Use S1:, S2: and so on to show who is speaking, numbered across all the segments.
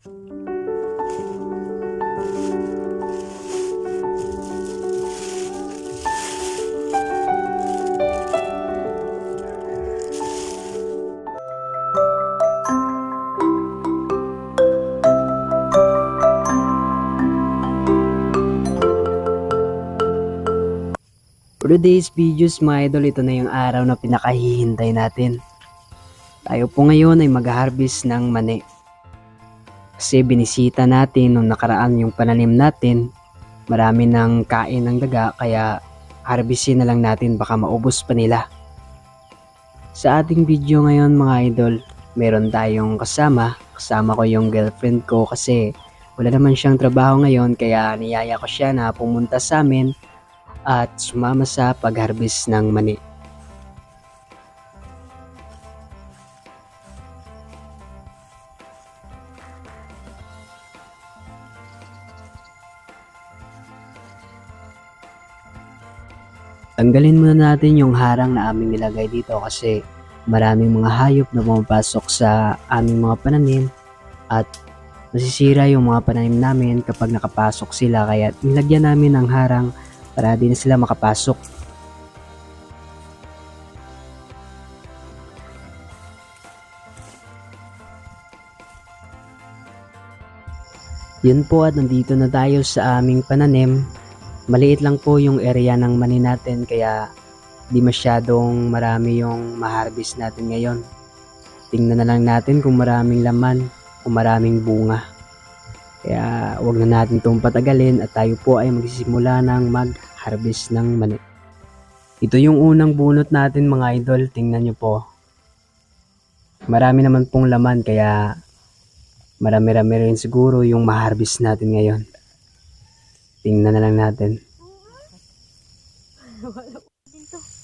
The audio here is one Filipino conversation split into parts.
S1: For today's videos mga idol, ito na yung araw na pinakahihintay natin. Tayo po ngayon ay mag-harvest ng mani. Kasi binisita natin nung nakaraan yung pananim natin. Marami ng kain ng daga kaya harvestin na lang natin, baka maubos pa nila. Sa ating video ngayon mga idol, meron tayong kasama. Kasama ko yung girlfriend ko kasi wala naman siyang trabaho ngayon, kaya niyaya ko siya na pumunta sa amin at sumama sa pag-harvest ng mani. Tanggalin muna natin yung harang na aming nilagay dito kasi maraming mga hayop na pumapasok sa aming mga pananim at masisira yung mga pananim namin kapag nakapasok sila, kaya nilagyan namin ng harang para di na sila makapasok. Yun po, at nandito na tayo sa aming pananim. Maliit lang po yung area ng mani natin kaya di masyadong marami yung ma-harvest natin ngayon. Tingnan na lang natin kung maraming laman, kung maraming bunga. Kaya wag na natin itong patagalin at tayo po ay magsisimula ng mag-harvest ng mani. Ito yung unang bunot natin mga idol, tingnan nyo po. Marami naman pong laman kaya marami-rami rin siguro yung ma-harvest natin ngayon. Tingnan na lang natin.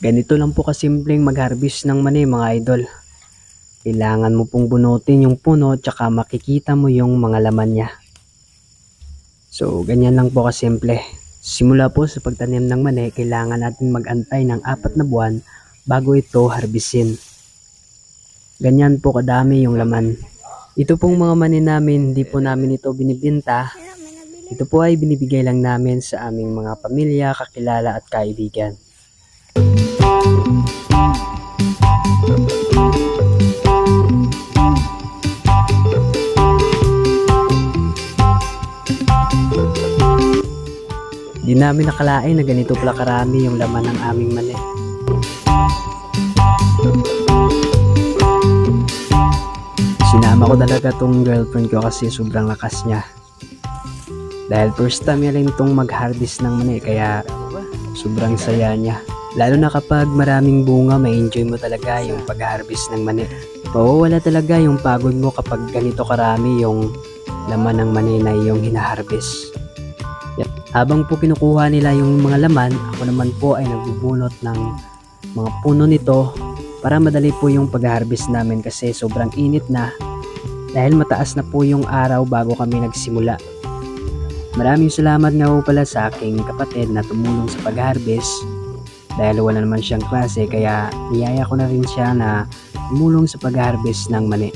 S1: Ganito lang po kasimpleng mag-harvest ng mani mga idol. Kailangan mo pong bunutin yung puno tsaka makikita mo yung mga laman niya. So, ganyan lang po kasimple. Simula po sa pagtanim ng mani, kailangan natin mag-antay ng 4 na buwan bago ito harvestin. Ganyan po kadami yung laman. Ito pong mga mani namin, hindi po namin ito binibenta. Ito po ay binibigay lang namin sa aming mga pamilya, kakilala at kaibigan. Di namin nakalain na ganito pala karami yung laman ng aming mani. Sinama ko talaga tong girlfriend ko kasi sobrang lakas niya. Dahil first time niya rin itong mag-harvest ng mani kaya sobrang saya niya. Lalo na kapag maraming bunga, may enjoy mo talaga yung pag-harvest ng mani. Mawawala talaga yung pagod mo kapag ganito karami yung laman ng mani na yung hinaharvest. Habang po kinukuha nila yung mga laman, ako naman po ay nagbubunot ng mga puno nito para madali po yung pag-harvest namin kasi sobrang init na dahil mataas na po yung araw bago kami nagsimula. Maraming salamat nga po pala sa aking kapatid na tumulong sa pag-harvest dahil wala naman siyang klase, kaya niyaya ko na rin siya na tumulong sa pag-harvest ng mani.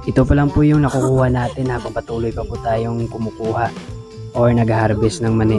S1: Ito pa lang po yung nakukuha natin habang patuloy pa po tayong kumukuha or nag-harvest ng mani.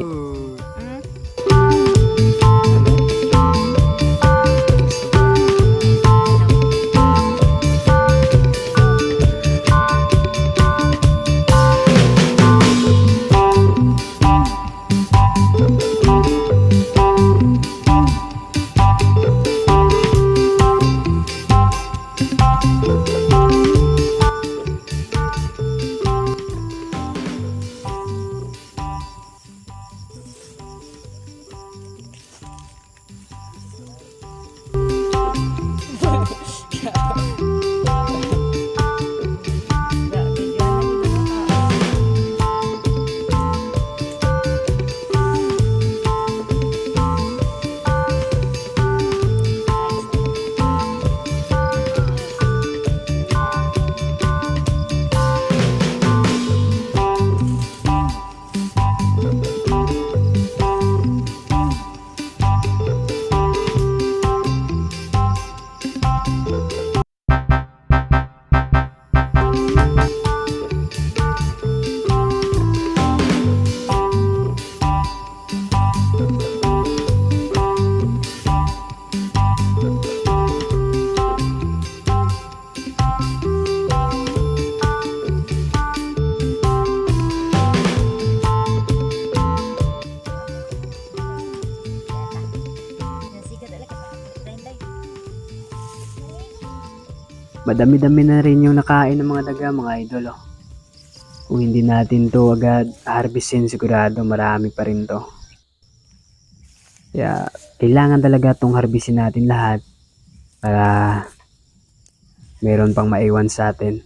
S1: Madami-dami na rin yung nakain ng mga daga mga idol. Oh. Kung hindi natin to agad harvestin, sigurado marami pa rin to. Kaya kailangan talaga tong harvestin natin lahat para meron pang maiwan sa atin.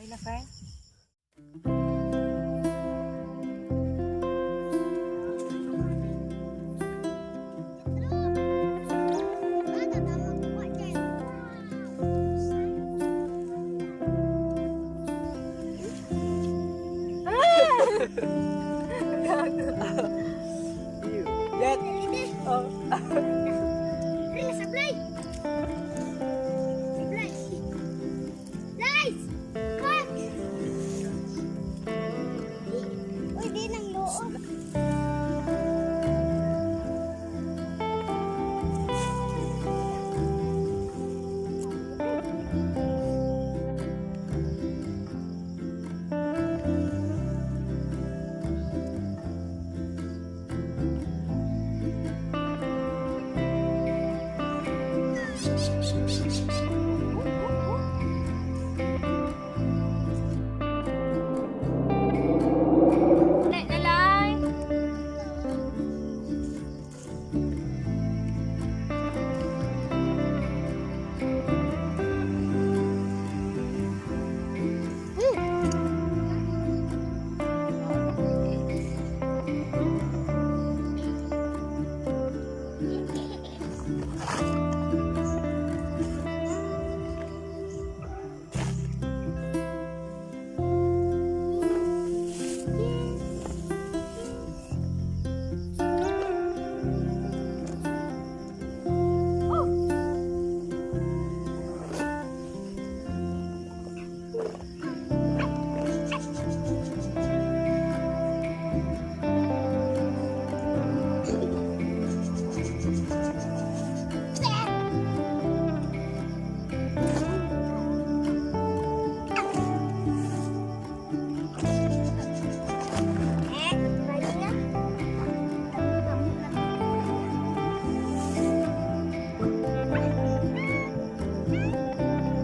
S2: Okay na, friend?
S1: Get!
S2: Oh.
S3: Sablay! Sablay! Guys! Cut! Uy, di nang loob.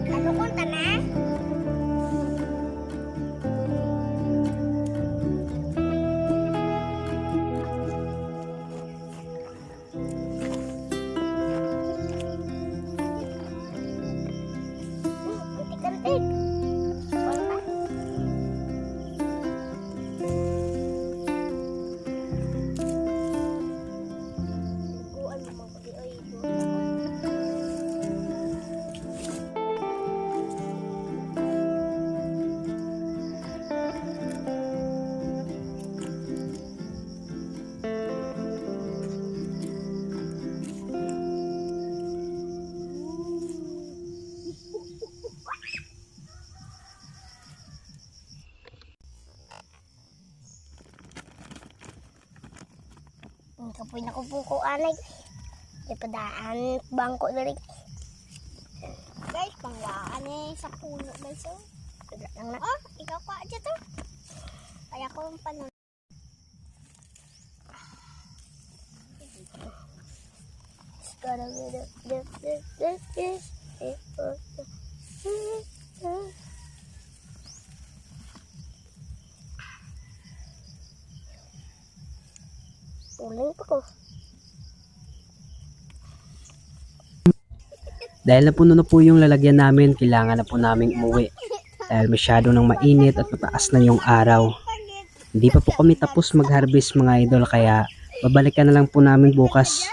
S3: Ano kung na? Kantik-kantik. Bukuan mo mga pati oy. Kapoy na ko po anay. Ipadaan bangko na rin. Guys, pangwaan eh sa puno guys. Oh, lang na. Oh, ikaw pa dyan to. Kaya ko ang panon. Gotta get this. Uling pa ko.
S1: Dahil napuno na po yung lalagyan namin, kailangan na po namin umuwi. Dahil masyado nang mainit at mataas na yung araw. Hindi pa po kami tapos mag-harvest mga idol, kaya babalikan na lang po namin bukas.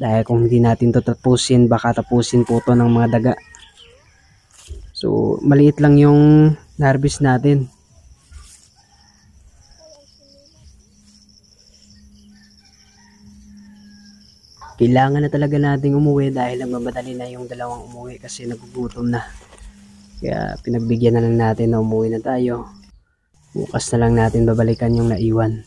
S1: Dahil kung hindi natin to tapusin, baka tapusin po to ng mga daga. So, maliit lang yung harvest natin. Kailangan na talaga nating umuwi dahil nagmamadali na yung dalawang umuwi kasi nagugutom na. Kaya pinagbigyan na lang natin na umuwi na tayo. Bukas na lang natin babalikan yung naiwan.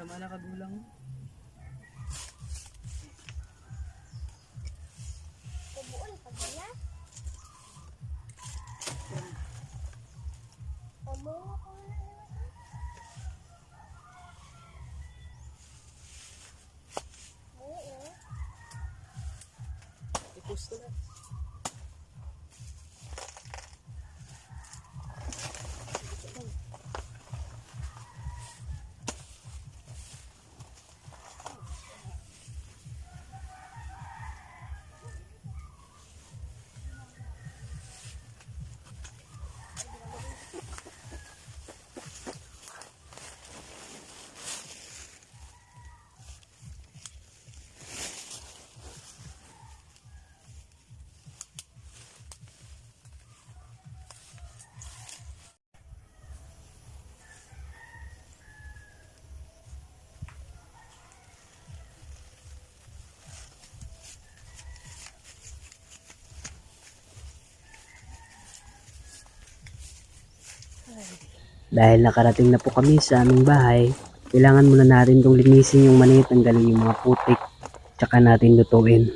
S1: Tama na kagulang.
S3: Kubuon pa gaya. Kubuon ko na.
S1: Ipusto na. Dahil nakarating na po kami sa aming bahay, kailangan muna natin itong linisin yung mani, tanggalin yung mga putik, tsaka natin lutuin.